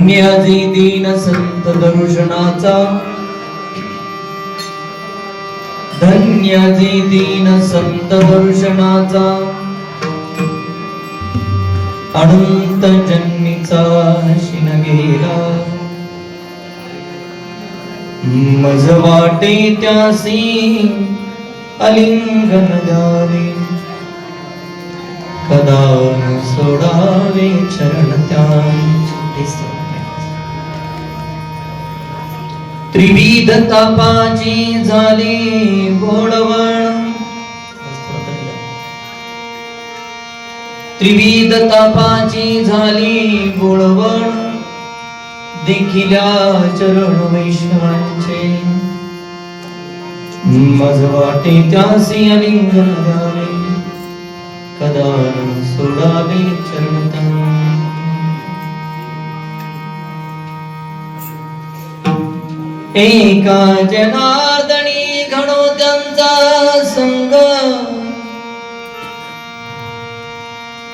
धन्य जे दीन संत दर्शनाचा, धन्य जे दीन संत दर्शनाचा, अनंत जन्मीचा शिन गेला, मज वाटे त्यासी अलिंगन द्यावे, कदा न सोडावे चरण त्यांचे. त्रिविध तापाची झाली बोळवण, त्रिविध तापाची झाली बोळवण, देखिल्या चरण वैष्णवांचे, मज वाटे त्यासी अलिंगन द्यावे, कदा न सोडावे चरण त्यांचे. एका जनार्दनी घडो त्यांचा संग,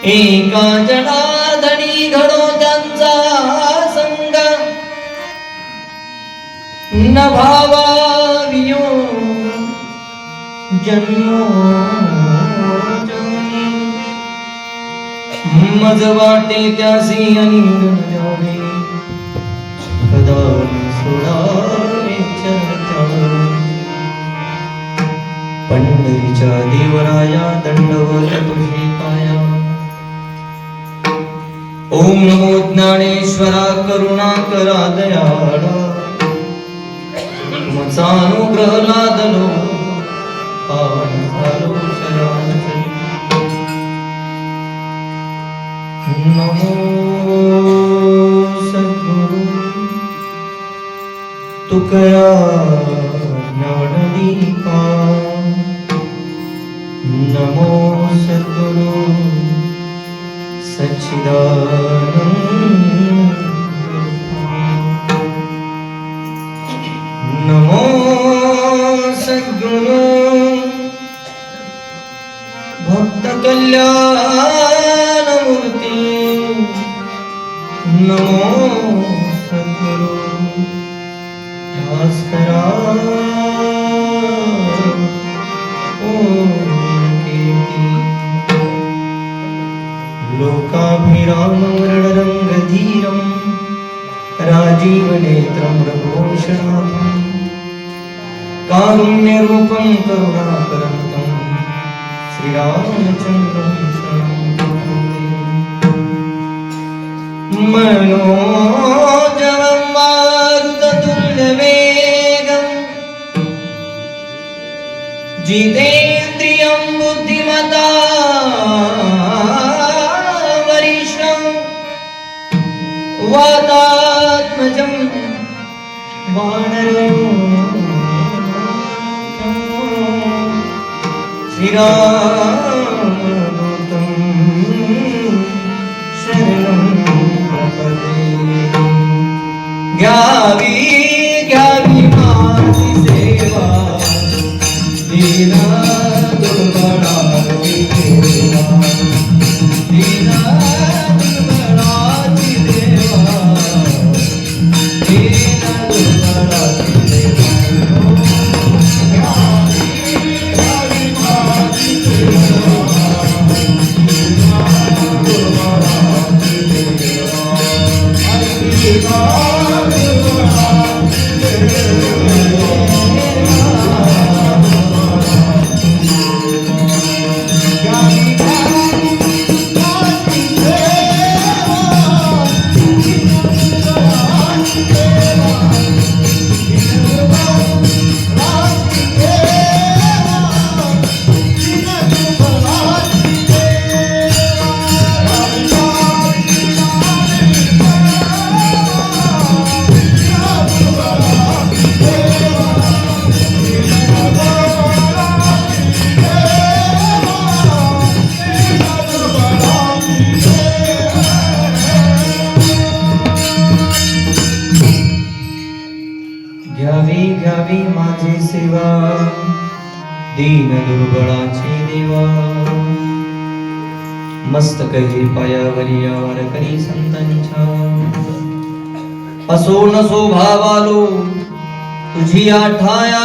एका जनार्दनी घडो त्यांचा संग, न भावावियो जन्मो जन्मी, मज वाटे त्यासी अलिंगन द्यावे, कदा न सोडावे चरण. पंढरीच्या देवराया दंडवत तुझी पाया, ओम नमो ज्ञानेश्वरा करुणा करा दयाळा, तुमचा अनुग्रह लादलो पावन झालो शरणागती. नमो सद्गुरु तुकया ज्ञानदीपा, नमो सद्गुरु सच्चिदानंद, नमो सद्गुरु भक्त कल्याण मूर्ती, नमो सद्गुरु भास्करा लोकाभिराम वर्णरंगधीरं, राजीव नेत्रं रघुवंशनाथं, कारुण्यरूपं करुणाकरं श्रीरामचन्द्रं शरणं मनोजवं मारुततुल्यवेगं, जितेन्द्रियं बुद्धिमतां वरिष्ठं, वातात्मजं वानरयूथं, श्रीरामदूतं शरणं प्रपद्ये. घ्यावी घ्यावी माझी सेवा, दीना दुर्बळाची देवा, दीना दुर्बळाची देवा, दीना दुर्बळाची देवा. घ्यावी माझी सेवा, दीना दुर्बळाची देवा, दीना दुर्बळाची देवा. घ्यावी घ्यावी माझी सेवा, दीन दुर्बळाची देवा. मस्तक हे पायावरी वारकरी संतांच्या, असो नसो भावालो तुझी आठाया,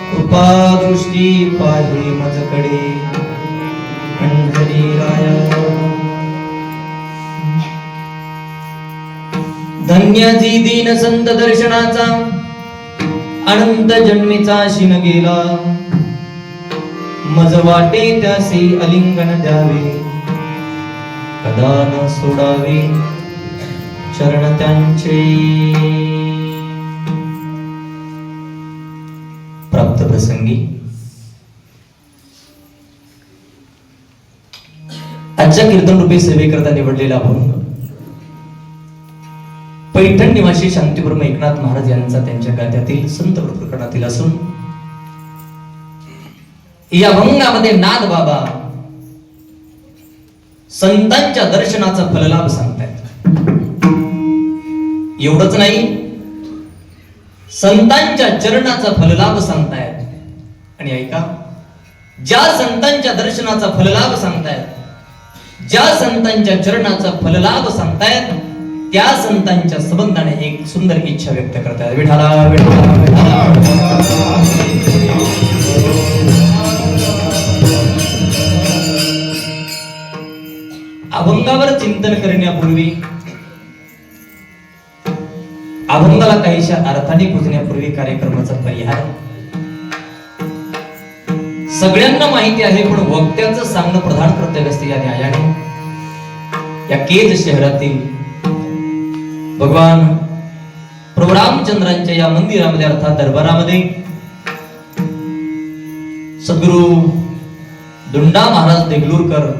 कृपा दृष्टी पाहे मजकडे पंढरी राया. धन्याची दीन संत दर्शनाचा अनंत जन्मीचा शिन गेला. मज वाटे त्यासे अलिंगन द्यावे, कदा न सोडावे चरण त्यांचे. प्राप्त प्रसंगी आजच्या कीर्तन रूपी सेवेकरता निवडलेला अभंग पैठण निवासी शांतिप्रभू एकनाथ महाराज यांचा त्यांच्या गात्यातील संत प्रकरणातील असून या अभंगामध्ये नाथ बाबा संतांच्या दर्शनाचा फललाभ सांगतायत. एवढंच नाही, संतांच्या चरणाचा फललाभ सांगतायत. आणि ऐका, ज्या संतांच्या दर्शनाचा फललाभ सांगतायत, ज्या संतांच्या चरणाचा फललाभ सांगतायत, त्या संतांच्या संबंधाने एक सुंदर इच्छा व्यक्त करतात. विठाला विठाला विठाला. अभंगावर चिंतन करण्यापूर्वी, अभंगाला काहीशा अर्थाने पुजण्यापूर्वी कार्यक्रमाचा परिहार. सगळ्यांना माहिती आहे, पण वक्त्याचं सांगणं प्रधान कर्तव्य असते. या न्यायाने या केज शहरातील भगवान प्रभू रामचंद्रांच्या या मंदिरामध्ये अर्थात दरबारामध्ये सद्गुरु दुंडा महाराज देगलूरकर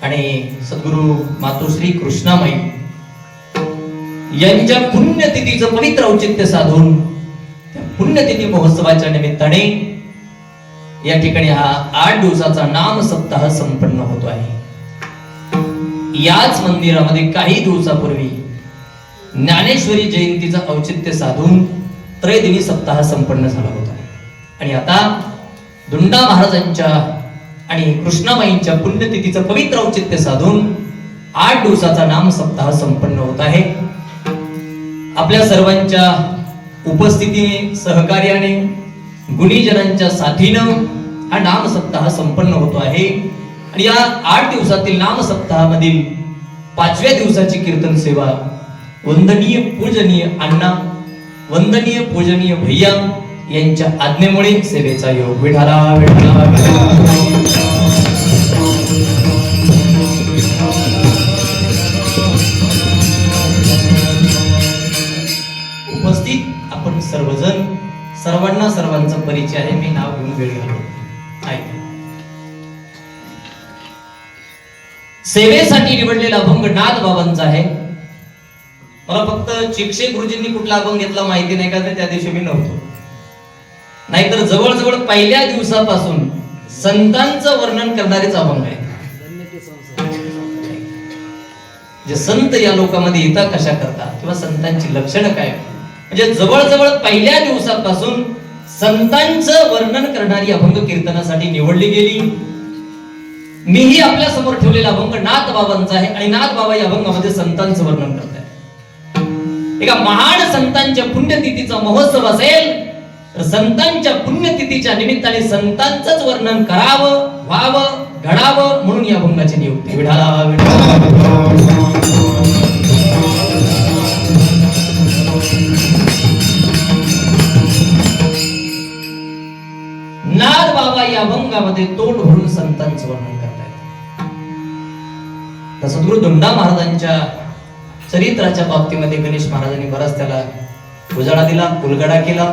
आणि सद्गुरु मातोश्री कृष्णामाई यांच्या पुण्यतिथीचं पवित्र औचित्य साधून त्या पुण्यतिथी महोत्सवाच्या निमित्ताने या ठिकाणी हा 8 दिवसाचा नाम सप्ताह संपन्न होतो आहे. याच मंदिरामध्ये काही दिवसापूर्वी ज्ञानेश्वरी जयंतीचं औचित्य साधून त्रैदिनी सप्ताह संपन्न झाला होता. आणि आता दुंडा महाराजांच्या आणि कृष्णामाईंच्या पुण्यतिथीचं पवित्र औचित्य साधून 8 दिवसाचा नाम सप्ताह संपन्न होत आहे. आपल्या सर्वांच्या उपस्थितीने, सहकार्याने, गुणीजनांच्या साथीनं हा नाम सप्ताह संपन्न होतो आहे. आणि या 8 दिवसातील नाम सप्ताहामधील 5व्या दिवसाची कीर्तन सेवा वंदनीय पूजनीय अण्णा, वंदनीय पूजनीय भैया यांच्या आज्ञेमुळे सेवेचा योग. विठाला विठाला उपस्थित आपण सर्वजण, सर्वांना सर्वांचा परिचय आहे. मी नाव घेऊन वेळ घालवतो. सेवेसाठी निवडलेला अभंग नाथ बाबांचा आहे. मला फक्त चिक्षे गुरुजींनी कुठला अभंग घेतला माहिती नाही, का त्या दिवशी मी नव्हतो. नाहीतर जवळजवळ पहिल्या दिवसापासून संतांचं वर्णन करणारेच अभंग आहे. जे संत या लोकांमध्ये येतात कशा करता, किंवा संतांची लक्षणं काय, म्हणजे जवळजवळ पहिल्या दिवसापासून संतांचं वर्णन करणारी अभंग कीर्तनासाठी निवडली गेली. मीही आपल्या समोर ठेवलेला अभंग नाथ बाबांचा आहे. आणि नाथ बाबा या अभंगामध्ये संतांचं वर्णन करतात. एका महान संतांच्या पुण्यतिथीचा महोत्सव असेल तर संतांच्या पुण्यतिथीच्या निमित्ताने संतांचंच वर्णन करावं, व्हावं, घडावं म्हणून या अभंगाची नियुक्ती. विठाला नाथ बाबा या अभंगामध्ये तोंड भरून संतांचं वर्णन करतायत. तर सद्गुरु दुंडा महाराजांच्या चरित्राच्या बाबतीमध्ये गणेश महाराजांनी बराच त्याला उजाळा दिला, उलगडा केला.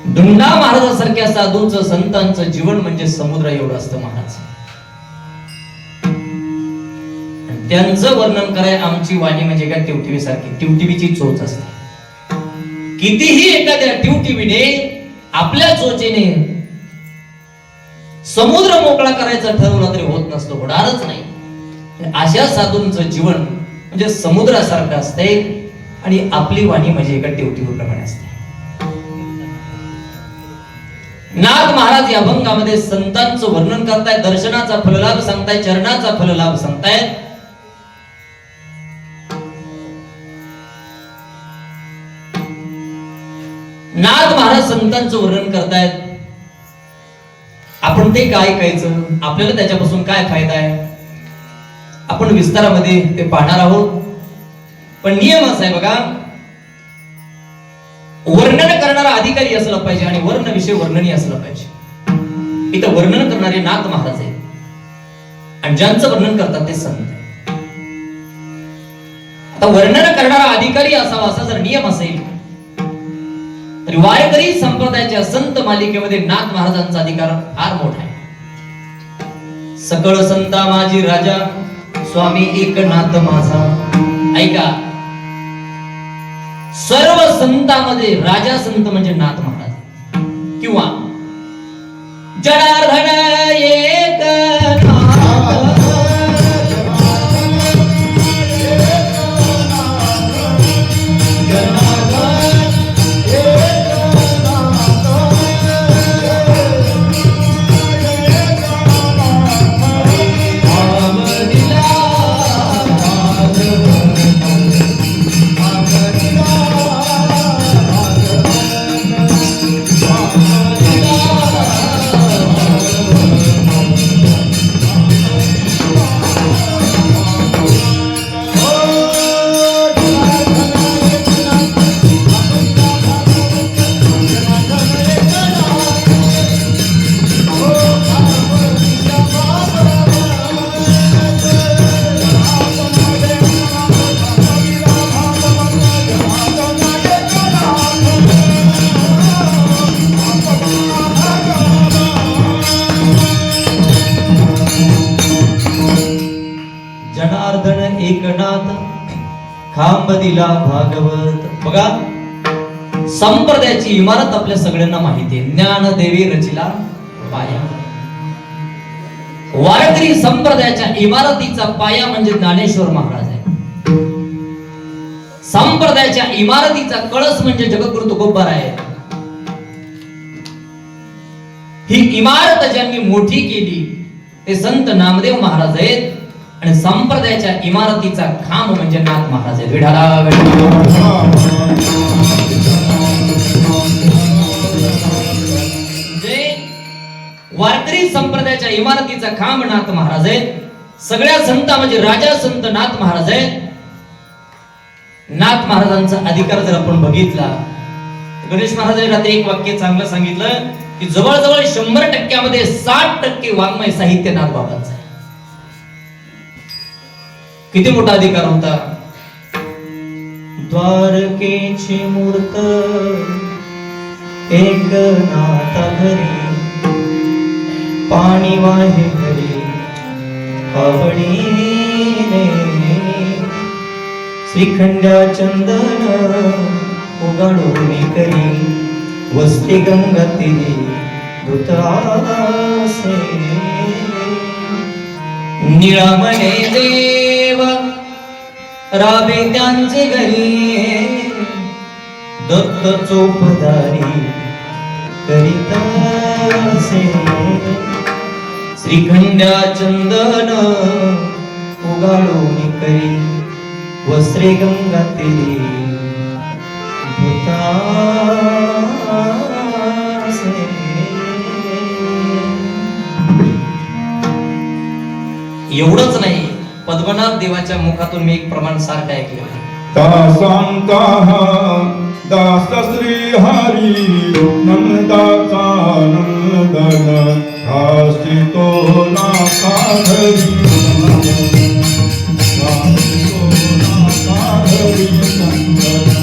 दुंडा महाराजांसारख्या साधूचं, संतांचं जीवन म्हणजे समुद्र एवढं असतं महाराज. त्यांचं वर्णन कराय आमची वाणी म्हणजे काय टिवटिवी सारखी, टिवटिवीची चोच असते. कितीही एखाद्या टिवटिवीने आपल्या चोचेने समुद्र मोकळा करायचा ठरवला तरी होत नसतो, होणारच नाही. अशा साधूंचं जीवन म्हणजे समुद्रासारखं असते. आणि आपली वाणी म्हणजे एका टिवटिवीप्रमाणे असते. नाथ महाराज या अभंगामध्ये संतांचं वर्णन करतायत, दर्शनाचा फललाभ सांगतायत, चरणाचा फललाभ सांगतायत. नाथ महाराज संतांचं वर्णन करतायत. आपण ते काय ऐकायचं, आपल्याला त्याच्यापासून काय फायदा आहे, आपण विस्तारामध्ये ते पाहणार आहोत. पण नियम असा आहे बघा, वर्णन करणारा अधिकारी असला पाहिजे आणि वर्ण विषय वर्णनी असला पाहिजे. इथं वर्णन करणारे नाथ महाराज आहेत आणि ज्यांचं वर्णन करतात ते संत आहेत. आता वर्णन करणारा अधिकारी असावा असा जर नियम असेल तरी वारकरी संप्रदायाच्या संत मालिकेमध्ये नाथ महाराजांचा अधिकार फार मोठा आहे. सकळ संता माझी राजा स्वामी एकनाथ माझा. ऐका, सर्व संतांमध्ये राजा संत म्हणजे नाथ महाराज किंवा जनार्दन एकनाथ. जनार्दन एकनाथ खांब दिला भागवत. बघा, संप्रदायाची इमारत आपल्या सगळ्यांना माहिती आहे. ज्ञानदेवी रचिला पाया. वारकरी संप्रदायाच्या इमारतीचा पाया म्हणजे ज्ञानेश्वर महाराज आहे. संप्रदायाच्या इमारतीचा कळस म्हणजे जगद्गुरु तुकोबार आहे. ही इमारत ज्यांनी मोठी केली ते संत नामदेव महाराज आहेत आणि संप्रदायाच्या इमारतीचा खांब म्हणजे नाथ महाराज आहेत. विठाला वारकरी संप्रदायाच्या इमारतीचा खांब नाथ महाराज आहेत. सगळ्या संता म्हणजे राजा संत नाथ महाराज आहेत. नाथ महाराजांचा अधिकार जर आपण बघितला, गणेश महाराजांनी रात्री एक वाक्य चांगलं सांगितलं की जवळजवळ 100% 60% वाङ्मय साहित्य नाथ बाबांचं आहे. किती मोठा अधिकार होता. द्वारकेची मूर्त एकनाथा घरी, पाणी वाहे घरी कावडीने, श्रीखंड्या चंदन उगाडून करी, वसते गंगा तिरी धुतासे, निळामणे देव राबे त्यांचे घरी, दत्त चोपदारी करीतासे, श्रीखंड्या चंदन उगाडून करी, वस्त्रे गंगा तेरी धुतासे. एवढंच नाही, पद्मनाभ देवाच्या मुखातून मी एक प्रमाण सारखं ऐकलं. दास श्री हरी नंदाचा नंदन हासी तो नाका हरी, हासी तो नाका हरी नंदन,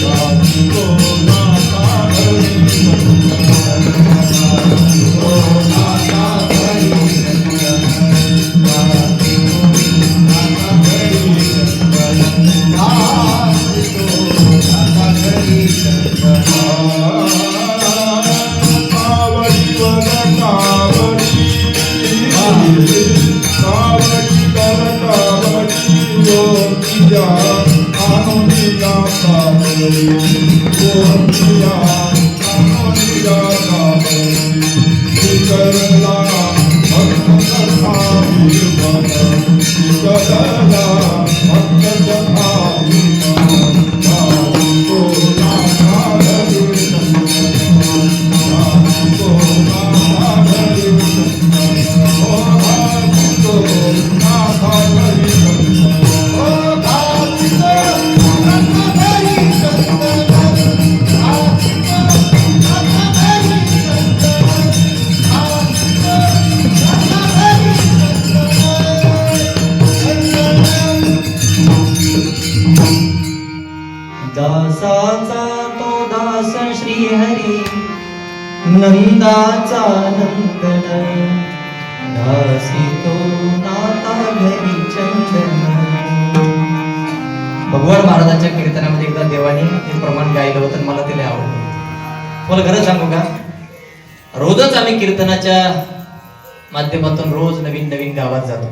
हासी तो नाका हरी नंदन, हासी तो नाका हरी नंदन, हासी तो नाका हरी नंदन, हासी तो नाका हरी नंदन. कावडी वर कावडी, कावडी कर कावडी, गोपिया आनंदिया कावडी, गोपिया आनंदिया कावडी. करला भक्त कथा कीर्तन करला भक्त कथा कीर्तन तो नाथा हरी तो नाथा हरी ओ नाथा हरी दासाचा तो दास श्री हरी नंदाचा नंदन दासी तो नाता घरी चंदन. भगवान महाराजांच्या कीर्तनामध्ये एकदा देवाने हे प्रमाण गायलं होतं आणि मला ते लय आवडलं. मला खरं सांगू का, रोजच आम्ही कीर्तनाच्या माध्यमातून रोज नवीन नवीन गावात जातो.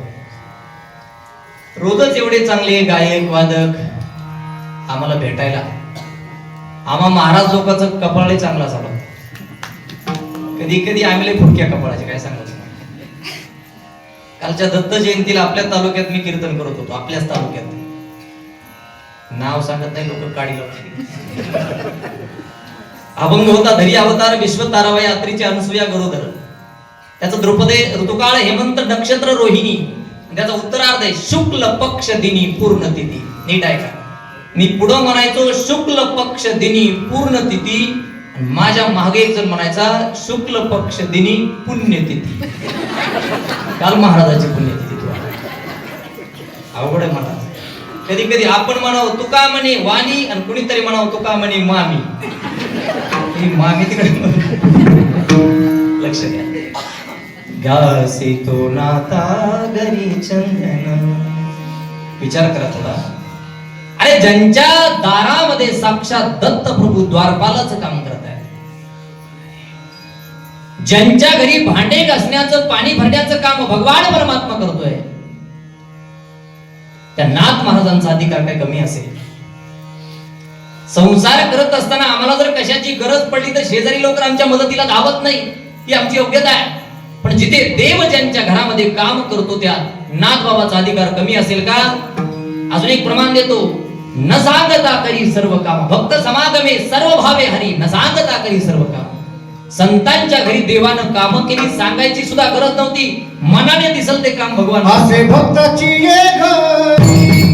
रोजच एवढे चांगले गायक वादक आम्हाला भेटायला. आम्हा महाराज लोकांचं कपाळ चांगला झालं. कधी कधी आम्ही लय फुटक्या कपाळाचे, काय सांगायचं. कालच्या दत्त जयंतीला आपल्या तालुक्यात मी कीर्तन करत होतो. आपल्याच तालुक्यात, नाव सांगत नाही, लोक काढी लावते. अभंग होता धरी अवतार विश्व ताराबाई यात्रेची अनसुया गरोदर. त्याचं द्रुपदे ऋतुकाळ हेमंत नक्षत्र रोहिणी. त्याचा उत्तरार्ध आहे शुक्ल पक्ष दिनी पूर्ण तिथी. नीट आहे का, मी पुढं म्हणायचो शुक्ल पक्ष दिनी पूर्ण तिथी, माझ्या मागे एक जण म्हणायचा शुक्ल पक्ष दिनी पुण्यतिथी. काल महाराजाची पुण्यतिथी. अवघड आहे मला. कधी कधी आपण म्हणावं तुका म्हणे वाणी आणि कुणीतरी म्हणावं तुका म्हणे मामी. ही मामी तिकडे लक्ष द्या. गासी तो नाता घरी चंदन. विचार करा थोडा. अरे ज्यांच्या दारामध्ये साक्षात दत्त प्रभू द्वारपालाचं काम करत आहे, ज्यांच्या घरी भांडे घासण्याचं पाणी भरण्याचं काम भगवान परमात्मा करतोय, त्या नाथ महाराजांचा अधिकार काय कमी असेल? संसार करत असताना आम्हाला जर कशाची गरज पडली तर शेजारी लोक आमच्या मदतीला धावत नाही, ही आमची योग्यता आहे. पण जिथे देव ज्यांच्या घरामध्ये काम करतो त्या नाथ बाबाचा अधिकार कमी असेल का? अजून एक प्रमाण देतो. न सांगता करी सर्व काम भक्त समागमे सर्व भावे हरी. न सांगता करी सर्व काम. संतांच्या घरी देवानं काम केली, सांगायची सुद्धा गरज नव्हती. मनाने दिसल ते काम भगवान. असे भक्ताची ये घरी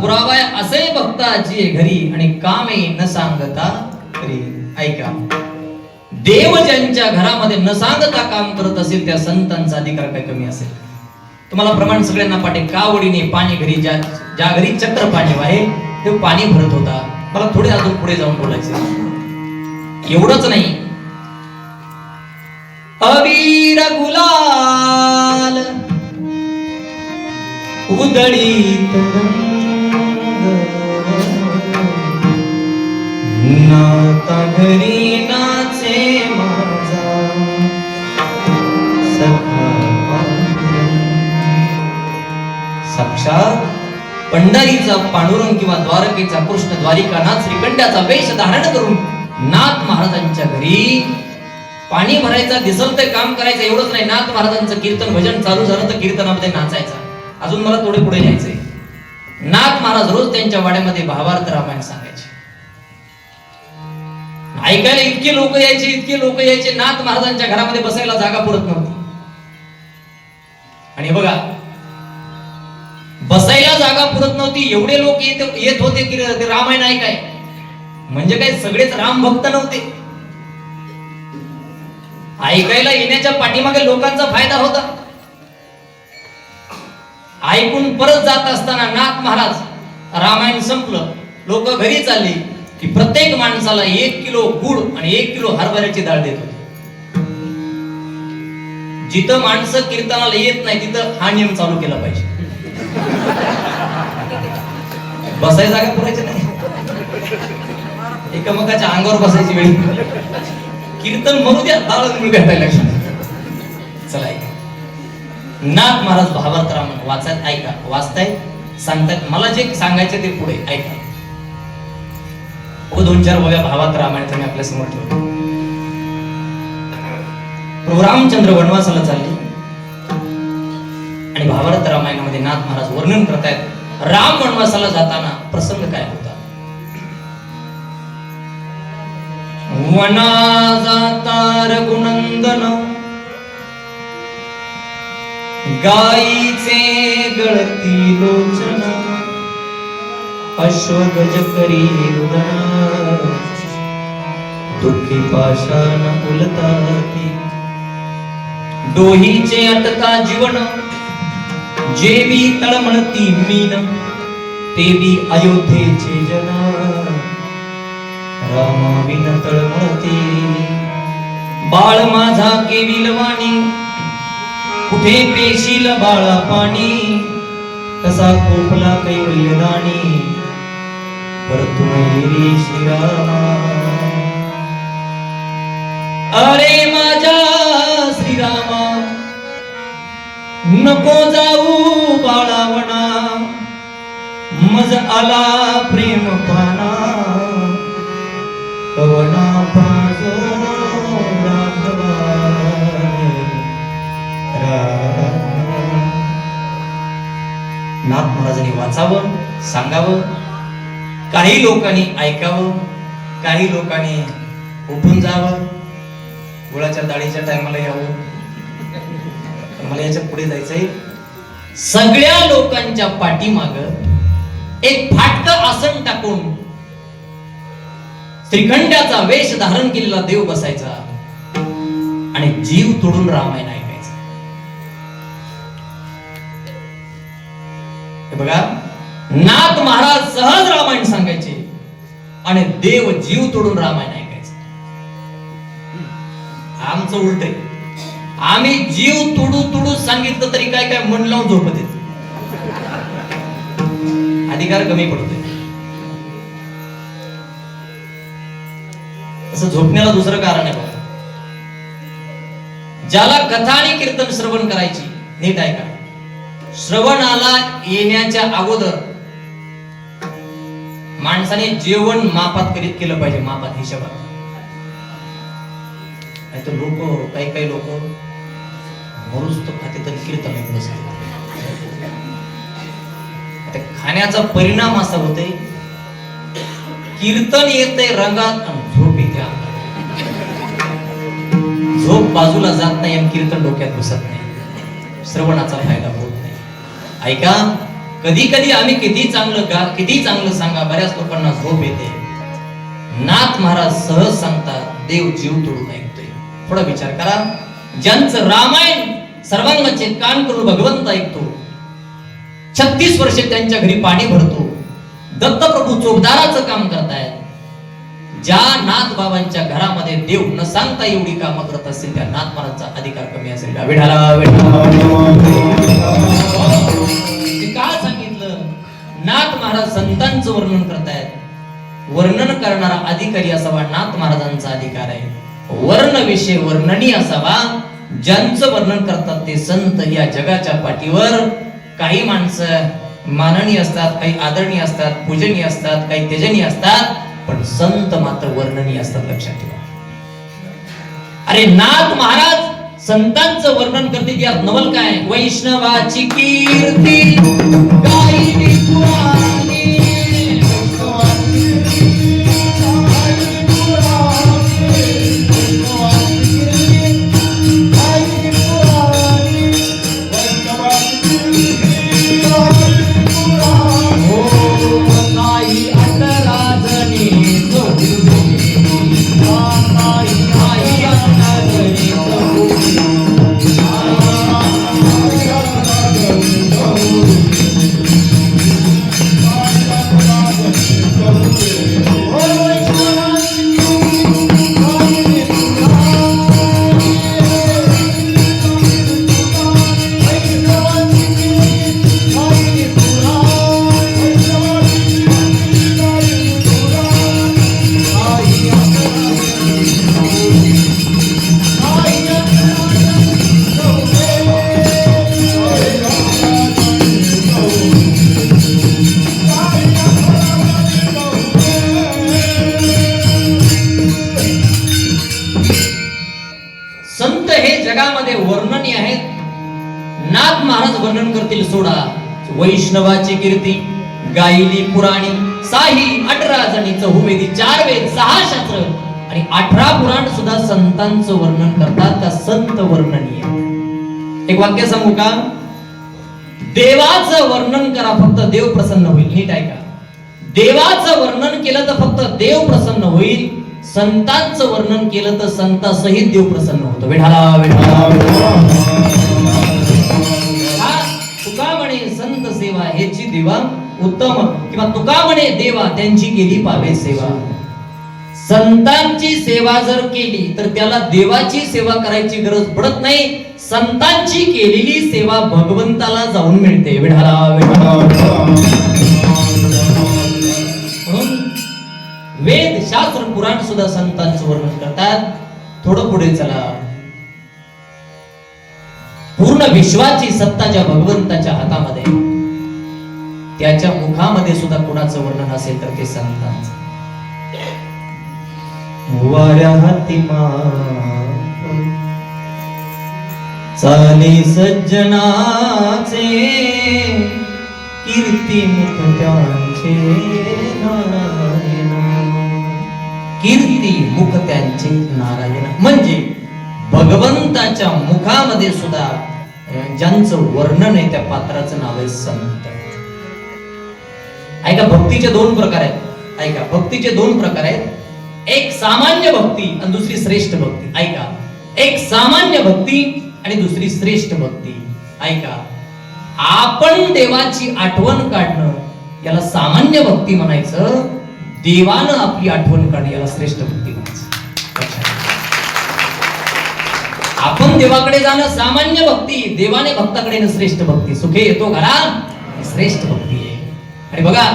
पुरावा असे भक्ताची घरी आणि कामे न सांगता करी. ऐका, देव ज्यांच्या घरामध्ये न सांगता काम करत असेल त्या संतांचा अधिकार काय कमी असेल? तुम्हाला प्रमाण सगळ्यांना पाठे. कावडीने पाणी घरी ज्या घरी चक्र पाणी वाहे ते पाणी भरत होता. मला थोडे अजून पुढे जाऊन बोलायचं. एवढंच नाही, अबीर गुलाल उदळीत नाता घरी नाचे माझा सखा. साक्षात पंढरीचा पांडुरंग किंवा द्वारकेचा कृष्ण द्वारिकानाथ श्रीकंठाचा वेश धारण करून नाथ महाराजांच्या घरी पाणी भरायचा, दिसल ते काम करायचं. एवढंच नाही, नाथ महाराजांचं कीर्तन भजन चालू झालं तर कीर्तनामध्ये नाचायचा. अजून मला थोडे पुढे न्यायचंय. नाथ महाराज रोज त्यांच्या वाड्यामध्ये भावार्थ रामायण सांगायचे. ऐकायला इतके लोक यायचे. नाथ महाराजांच्या घरामध्ये बसायला जागा पुरत नव्हती. आणि बघा, बसायला जागा पुरत नव्हती, एवढे लोक येत होते की ते रामायण ऐकाय. म्हणजे काय सगळेच राम भक्त नव्हते. ऐकायला येण्याच्या पाठीमागे लोकांचा फायदा होता. ऐकून परत जात असताना नाथ महाराज रामायण संपलं, लोक घरी चालली की प्रत्येक माणसाला 1 किलो गुळ आणि 1 किलो हरभऱ्याची डाळ देत होते. जिथं माणसं कीर्तनाला येत नाही तिथं हा नियम चालू केला पाहिजे. बसायची जागा पुरायची नाही, एकमेकाच्या अंगावर बसायची वेळ. कीर्तन म्हणू द्या, डाळ गुळ भेटायला लागला. चला ऐका, नाथ महाराज भावार्थ रामायण वाचत ऐका, वाचताय सांगतायत. मला जे सांगायचं ते पुढे ऐका. 2-4 बघा भावार्थ रामायण मी आपल्या समोर ठेवतो. प्रभू रामचंद्र वनवासाला चालले आणि भावार्थ रामायणामध्ये नाथ महाराज वर्णन करतायत राम वनवासाला जाताना प्रसंग काय होता. वना जाता रघुनंदन गाईचे गळती लोचन अश्वगज करी रुदन दुःखी पाषाण उलताती डोहीचे अटता जीवन जेवी तळमळती मीन तेवी अयोध्येचे जन रामा विन तळमळते बाळ माझा केविलवाणी कुठे पेशील बाळा पाणी कसा खोकला कैवल्यदानी परतु रे श्रीरामा. अरे माझ्या श्रीरामा नको जाऊ बाळावणा मज आला प्रेम पाना कवना पाजो राघवा. नाथ महाराजांनी वाचावं, सांगावं, काही लोकांनी ऐकावं, काही लोकांनी उठून जावं, गुळाच्या डाळीच्या टायमाला यावं. मला याच्या पुढे जायचंय. सगळ्या लोकांच्या पाठीमाग एक फाटक आसन टाकून श्रीखंडाचा वेश धारण केलेला देव बसायचा आणि जीव तोडून रामायण ऐकायचं. हे बघा, नाथ महाराज सहज रामायण सांगायचे आणि देव जीव तोडून रामायण ऐकायचं. आमचं उलट आहे. आम्ही जीव तुडू तुडू सांगितलं तरी काय काय मन लावून झोपत येत. अधिकार कमी पडतोय. असं झोपण्याला दुसरं कारण आहे बघा. ज्याला कथा आणि कीर्तन श्रवण करायची, नीट ऐका, श्रवणाला येण्याच्या अगोदर माणसाने जेवण मापात करीत केलं पाहिजे, मापात हिशोबात. नाही तर लोक काही लोक मरुस्त खाते तर कीर्तन ऐकत बसतात. खाण्याचा परिणाम असा होतोय, कीर्तन येतंय रंगात आणि झोप येते अंगात. झोप बाजूला जात नाही आणि कीर्तन डोक्यात बसत नाही, श्रवणाचा फायदा होत नाही. ऐका, कधी कधी आम्ही किती चांगलं सांगा, बऱ्याच लोकांना झोप येते. नाथ महाराज सहज सांगतात, देव जीव तोडून ऐकतोय. थोडा विचार करा. ज्यांचं रामायण सर्वांगाचे कान करून भगवंत ऐकतो, 36 वर्षे त्यांच्या घरी पाणी भरतो, दत्तप्रभू चोपदाराचं काम करतायत. ज्या नाथ बाबांच्या घरामध्ये देव न सांगता एवढी कामं करत असतील, त्या नाथ महाराजचा अधिकार कमी असेल. विठाला का सांगितलं? नाथ महाराज संतांचं वर्णन करतायत. वर्णन करणारा अधिकारी असावा नाथ महाराजांचा अधिकार आहे. वर्ण विषय वर्णनीय असावा. ज्यांचं वर्णन करतात ते संत या जगाच्या पाठीवर काही माणसं माननीय असतात, काही आदरणीय असतात, पूजनीय असतात, काही तेजनीय असतात, पण संत मात्र वर्णनीय असतात. लक्षात ठेवा. अरे नाथ महाराज संतांचं वर्णन करते, यात नवल काय? वैष्णवाची कीर्ती गायली पुराणी, Oh वर्णन करतील सोडा, वैष्णवाची कीर्ती गायली पुराणी, साही 18 जणी, चहुवेदी 4 वेद 6 शास्त्र आणि 18 पुराण सुद्धा संतांचं वर्णन करतात. का संत वर्णनीय. एक वाक्य सांगू का? देवाचं वर्णन करा, फक्त देव प्रसन्न होईल. नीट ऐका. देवाचं वर्णन केलं तर फक्त देव प्रसन्न होईल, संतांचं वर्णन केलं तर संतासहित देव प्रसन्न होतो. विठाला विठाला. तुका म्हणे संत सेवा हेची देवा उत्तम, किंवा तुका म्हणे देवा त्यांची केली पावे सेवा. संतांची सेवा जर केली तर त्याला देवाची सेवा करायची गरज पडत नाही. संतांची केलेली सेवा भगवंताला जाऊन मिळते. विठाला विठाला. म्हणून वेद शास्त्र पुराण सुद्धा संतांचं वर्णन करतात. थोडं पुढे चला. पूर्ण विश्वाची सत्ता ज्या भगवंताच्या हातामध्ये, त्याच्या मुखामध्ये सुद्धा कुणाचं वर्णन असेल तर ते संतांचं. वाऱ्या हाती चाले सज्जनाचे, कीर्ती मुख त्यांचे नारायण. कीर्ती मुख त्यांचे नारायण म्हणजे भगवंताच्या मुखामध्ये सुद्धा ज्यांचं वर्णन आहे त्या पात्राचं नाव आहे संत. ऐका, भक्तीचे 2 प्रकार आहेत. ऐका, भक्तीचे 2 प्रकार आहेत. एक सामान्य भक्ती आणि दुसरी श्रेष्ठ भक्ती. ऐका, एक सामान्य भक्ती आणि दुसरी श्रेष्ठ भक्ती. ऐका, आपण देवाची आठवण काढणं याला सामान्य भक्ती म्हणायचं, देवानं आपली आठवण काढणं याला श्रेष्ठ भक्ती म्हणायचं. आपण देवाकडे जाणं सामान्य भक्ती, देवाने भक्ताकडे येणं श्रेष्ठ भक्ती. सुखे येतो घरा श्रेष्ठ भक्ती आहे. आणि बघा,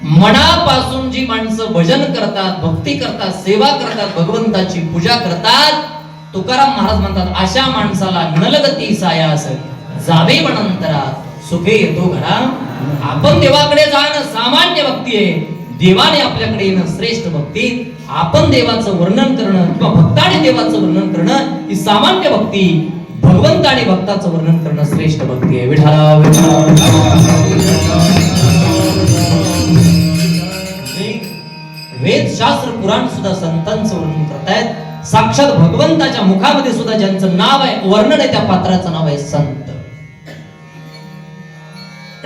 मनापासून जी माणसं भजन करतात, भक्ती करतात, सेवा करतात, भगवंताची पूजा करतात, तुकाराम महाराज म्हणतात अशा माणसाला नलगती सायास जावे वनांतरा, सुखे येतो घरा. आपण देवाकडे जाणं सामान्य भक्ती आहे, देवाने आपल्याकडे येणं श्रेष्ठ भक्ती. आपण देवाचं वर्णन करणं किंवा भक्ताने देवाचं वर्णन करणं ही सामान्य भक्ती, भगवंताने भक्ताचं वर्णन करणं श्रेष्ठ भक्ती आहे. विठाला वेद शास्त्र पुराण सुद्धा संतांचं वर्णन करतायत. साक्षात भगवंताच्या मुखामध्ये सुद्धा ज्यांचं नाव आहे, वर्णन आहे, त्या पात्राचं नाव आहे संत.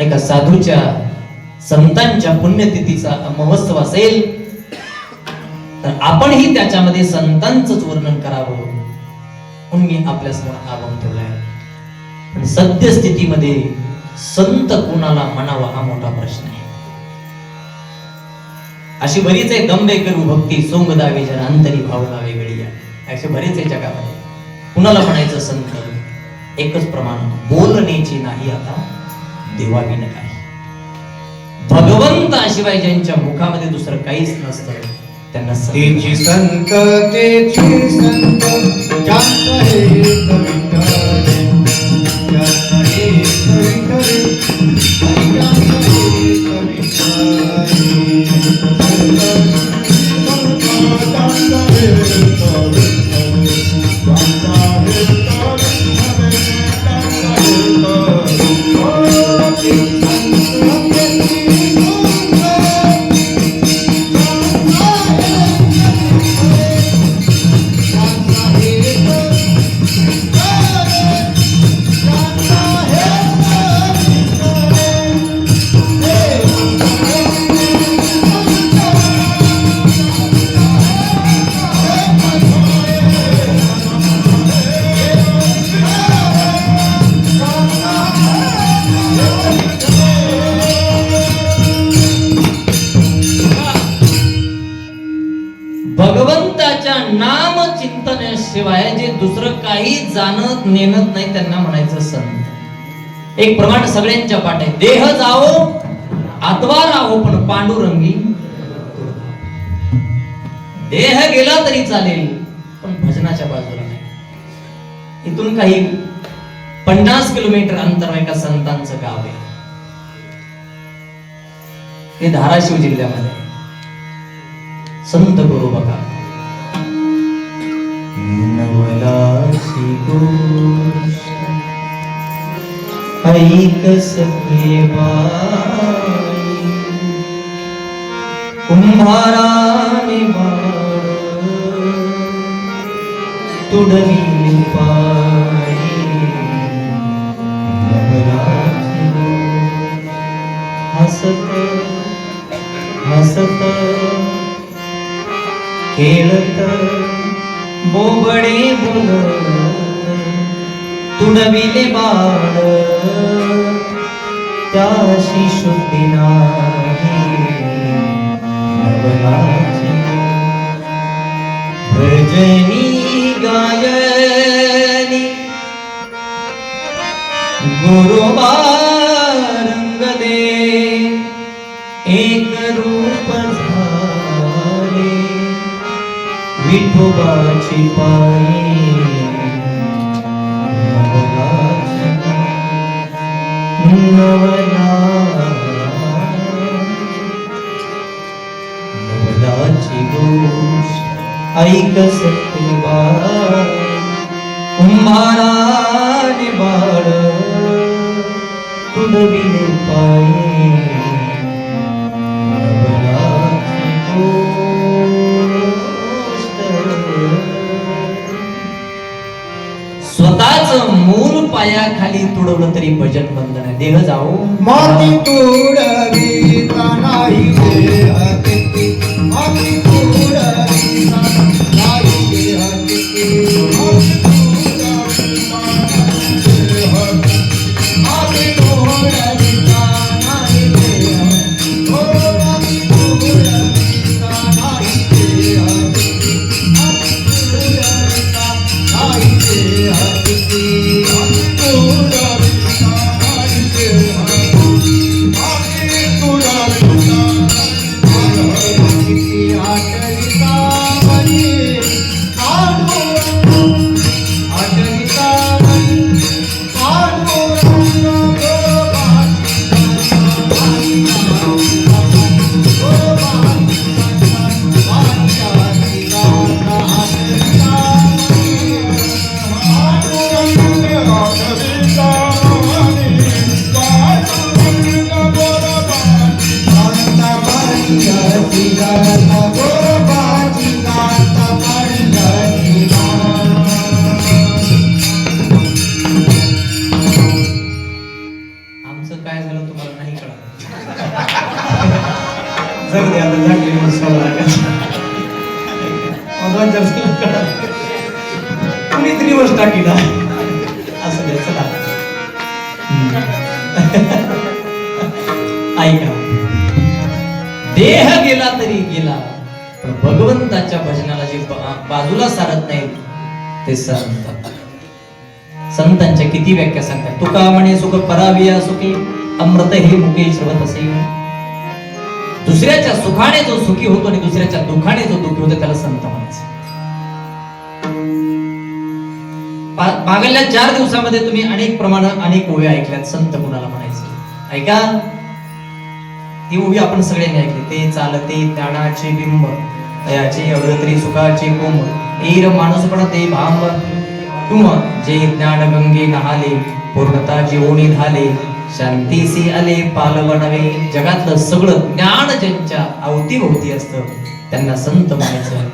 एका साधूच्या संतांच्या पुण्यतिथीचा महोत्सव असेल तर आपणही त्याच्यामध्ये संतांचंच वर्णन करावं म्हणून मी आपल्या समोर आवाहन ठेवलंय. पण सद्यस्थितीमध्ये संत कोणाला म्हणावा हा मोठा प्रश्न आहे. अशी बरीच आहे, दंबे करू भक्ती सोंग दावी जन अंतरी भावना वेगळी आहे. असे बरेच आहे जगामध्ये. कुणाला म्हणायचं संत? एकच प्रमाण, बोलण्याची नाही आता देवाविन काय. भगवंताशिवाय ज्यांच्या मुखामध्ये दुसरं काहीच नसतं त्यांना तेची संत, तेची संत, ज्यांचा हे कविता रे, ज्यांचा हे कविता रे, ज्यांचा हे कविता रे. ज्यांचा हे कविता रे, ज्यांचा हे भगवंताच्या नाम चिंतनाशिवाय जे दुसरं काही जाणत नेणत नाही त्यांना म्हणायचं संत. एक प्रमाण सगळ्यांच्या पाठ आहे, देह जाओ आत्मा राहो पण पांडुरंगी. देह गेला तरी चालेल पण भजनाच्या बाजूला नाही. इथून काही 50 किलोमीटर अंतर एका संतांचं गाव आहे, हे धाराशिव जिल्ह्यामध्ये. संत गुरु बघा, नवलाची गोष्ट ऐक सखे बाई कुंभाराने बाळ तुडविले पायी नवराची हसत हसत खेळत बोबडे बोलत तुडविले बाळ त्याशी शुद्धी नाही नवलाची भजनी गायनी गुरुबा रंग दे एक रूप झाले विठोबाची पायी नवलाची गोष्ट ऐक सखी बाई कुंभाराने बाळ तुडविले पायी नवलाची गोष्ट स्वतःच मूल पायाखाली तुडवलं तरी भजन बंधन आहे. देह जाऊ माती तुडवी नाही देह किती माती तुडवी नाही देह किती माती तुडवी नाही देह ओ माती तुडवी नाही देह किती माती तुडवी नाही देह किती माती तुडवी आमचं काय झालं तुम्हाला नाही कळलं. जाऊ दे आता झाकली कुणी दिवस टाकीला असं दे चला. ऐका देह गेला तरी गेला पण भगवंताच्या भजनाला जे बाजूला सारत नाही ते संत. संतांच्या किती व्याख्या सांगतात. तुका म्हणे सुख पराविया सुखी अमृत हे मुखे श्रवत असे. दुसऱ्याच्या सुखाने जो सुखी होतो आणि दुसऱ्याच्या दुखाने जो दुःखी होतो त्याला संत म्हणायचं. मागल्या 4 दिवसामध्ये तुम्ही अनेक प्रमाणात अनेक ओव्या ऐकल्यात. संत कुणाला म्हणायचं ऐका. ती ओवी आपण सगळ्यांनी ऐकली. ते चालते ज्ञानाचे बिंब तयाचे अवरत्री सुखाचे कोंब ऐर माणूसपण ते भांब किंवा जे ज्ञान गंगे नहाले पूर्णता जीवनी झाले शांतीसी आले पालवणवे. जगातलं सगळं ज्ञान ज्यांच्या अवतीभोवती असतं त्यांना संत म्हणायचं.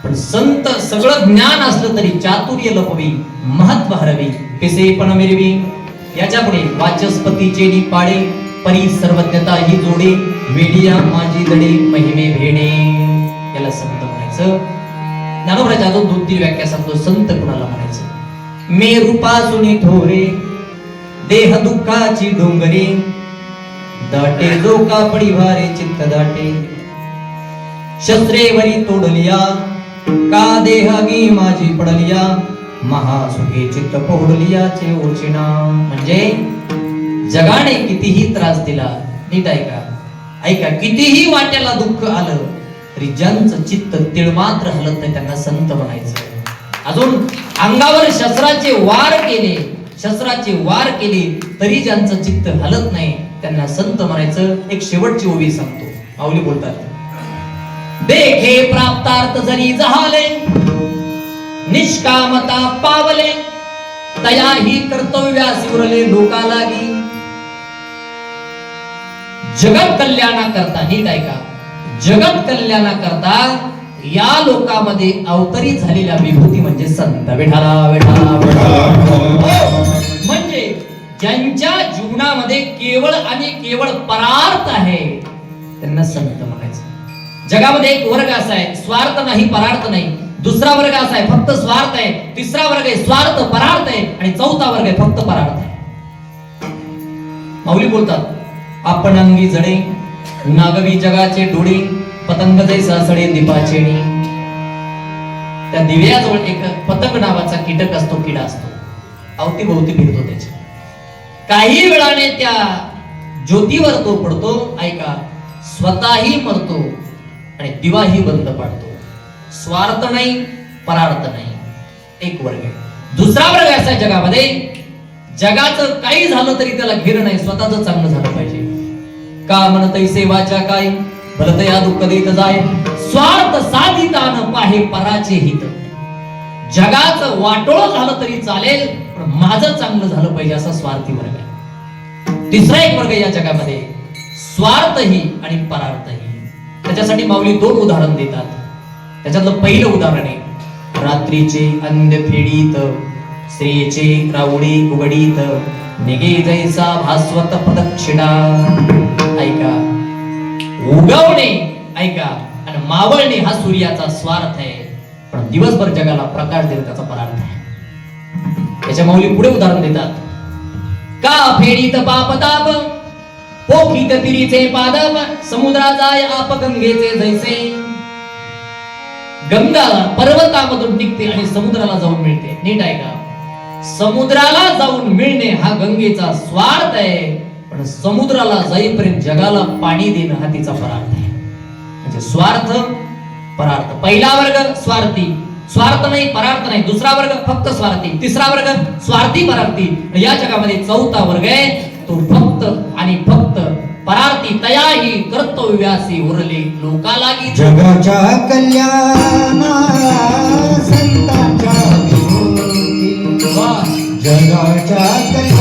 पण संत सगळं ज्ञान असलं तरी चातुर्य लपवी महत्व हरवी पिसेपण मिरवी. याच्या पुढे वाचस्पतीचे नी पाडे परी सर्वज्ञता ही जोडे वेडिया माझी दडे महिमे भेणे. याला संत म्हणायचं. ज्ञानोबराच्या अजून 2-3 व्याख्या सांगतो. संत कुणाला म्हणायचं. मे रूपासुनी थोरे देह दुःखाची डोंगरे दाटे जो कापडी वारे चित्त दाटे शस्त्रेवरी तोडलिया का देहागी माझी पडलिया महासुखे चित्त पोहडलियाचे ओचिना. म्हणजे जगाने कितीही त्रास दिला नीट ऐका ऐका कितीही वाट्याला दुःख आलं तरी ज्यांचं चित्त तिळमात्र हलत नाही त्यांना संत म्हणायचं. अजून अंगावर शस्त्राचे वार केले तरी ज्यांचं चित्त हलत नाही त्यांना संत म्हणायचं. एक शेवटची ओवी सांगतो. माऊली बोलतात. देखे प्राप्तार्थ जरी जहाले निष्कामता पावले तया ही कर्तव्यासी उरले लोका लागी. जगत कल्याणाकरता, नीट ऐका, जगत कल्याणाकरता या लोकामध्ये अवतरित झालेल्या विभूती म्हणजे संत. विठाला विठाला विठाला. म्हणजे ज्यांच्या जीवनामध्ये केवळ आणि केवळ परार्थ आहे त्यांना संत म्हणायचं. जगामध्ये एक वर्ग असा आहे स्वार्थ नाही परार्थ नाही, दुसरा वर्ग असा आहे फक्त स्वार्थ आहे, तिसरा वर्ग आहे स्वार्थ परार्थ आहे, आणि चौथा वर्ग आहे फक्त परार्थ आहे. माऊली बोलतात, आपण अंगी जडे नागवी जगाचे डोळे, पतंग जैसा सडे दीपाचे नी. त्या दिव्याजवळ एक पतंग नावाचा कीटक असतो, किडा असतो, अवतीभोवती फिरतो त्याच्या. काही वेळाने त्या ज्योतीवर तो पडतो, ऐका, स्वतःही मरतो आणि दिवाही बंद पाडतो. स्वार्थ नाही परार्थ नाही, एक वर्ग आहे. दुसरा वर्ग असा आहे जगामध्ये, जगाचं काही झालं तरी त्याला घेर नाही, स्वतःच चांगलं झालं पाहिजे. का म्हणतै सेवाच्या काय भलतया दुःख देत जाय, स्वार्थ साधिता न पाहे पराचे हित. जगाचं वाटोळ झालं तरी चालेल पण माझं चांगलं झालं पाहिजे असा स्वार्थी वर्ग आहे. तिसरा एक वर्ग या जगामध्ये स्वार्थही आणि परार्थही. त्याच्यासाठी माऊली दोन उदाहरण देतात. त्याच्यातलं पहिलं उदाहरण आहे, रात्रीचे अंध फेडीत स्त्रीचे रावडी उघडीत, निगे जैसा भास्वत प्रदक्षिणा. ऐका, उगवणे ऐका आणि मावळणे हा सूर्याचा स्वार्थ आहे, पण दिवसभर जगाला प्रकाश देणे त्याचा परार्थ आहे. त्याच्या माऊली पुढे उदाहरण देतात, का फेडीत पाप ताप पोखीत तिरीचे पादप, समुद्रा जाय आप गंगेचे जैसे. गंगा पर्वतामधून निघते आणि समुद्राला जाऊन मिळते. नीट ऐका, समुद्राला जाऊन मिळणे हा गंगेचा स्वार्थ आहे, पण समुद्राला जाईपर्यंत जगाला पाणी देणं हा तिचा परार्थ आहे. म्हणजे स्वार्थ परार्थ. पहिला वर्ग स्वार्थी, स्वार्थ नाही परार्थ नाही. दुसरा वर्ग फक्त स्वार्थी, तिसरा वर्ग स्वार्थी परार्थी. या जगामध्ये चौथा वर्ग आहे तो फक्त आणि फक्त परार्थी. तयाही कर्तव्यासी उरले लोका लागी. जगाच्या कल्याणा संतांच्या विभूती, जगाच्या कल्याणा